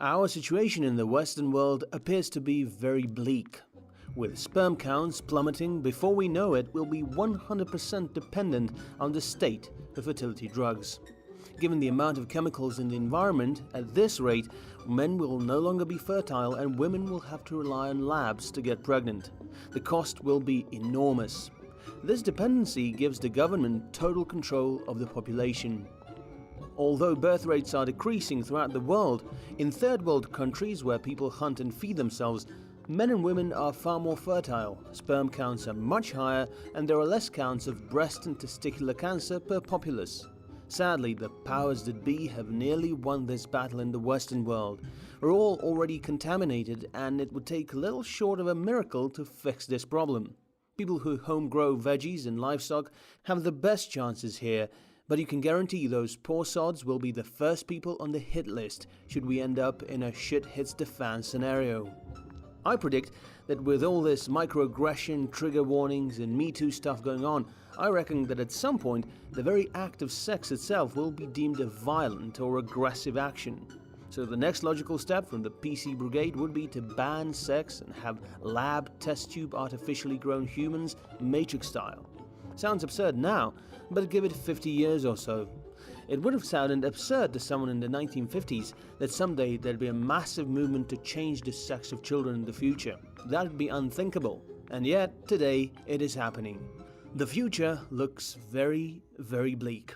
Our situation in the Western world appears to be very bleak. With sperm counts plummeting, before we know it, we'll be 100% dependent on the state for fertility drugs. Given the amount of chemicals in the environment, at this rate, men will no longer be fertile and women will have to rely on labs to get pregnant. The cost will be enormous. This dependency gives the government total control of the population. Although birth rates are decreasing throughout the world, in third world countries where people hunt and feed themselves, men and women are far more fertile, sperm counts are much higher, and there are less counts of breast and testicular cancer per populace. Sadly, the powers that be have nearly won this battle in the Western world. We're all already contaminated, and it would take little short of a miracle to fix this problem. People who home grow veggies and livestock have the best chances here, but you can guarantee those poor sods will be the first people on the hit list should we end up in a shit hits the fan scenario. I predict that with all this microaggression, trigger warnings and Me Too stuff going on, I reckon that at some point the very act of sex itself will be deemed a violent or aggressive action. So the next logical step from the PC brigade would be to ban sex and have lab test tube artificially grown humans Matrix style. Sounds absurd now, but give it 50 years or so. It would have sounded absurd to someone in the 1950s that someday there'd be a massive movement to change the sex of children in the future. That'd be unthinkable, and yet today it is happening. The future looks very, very bleak.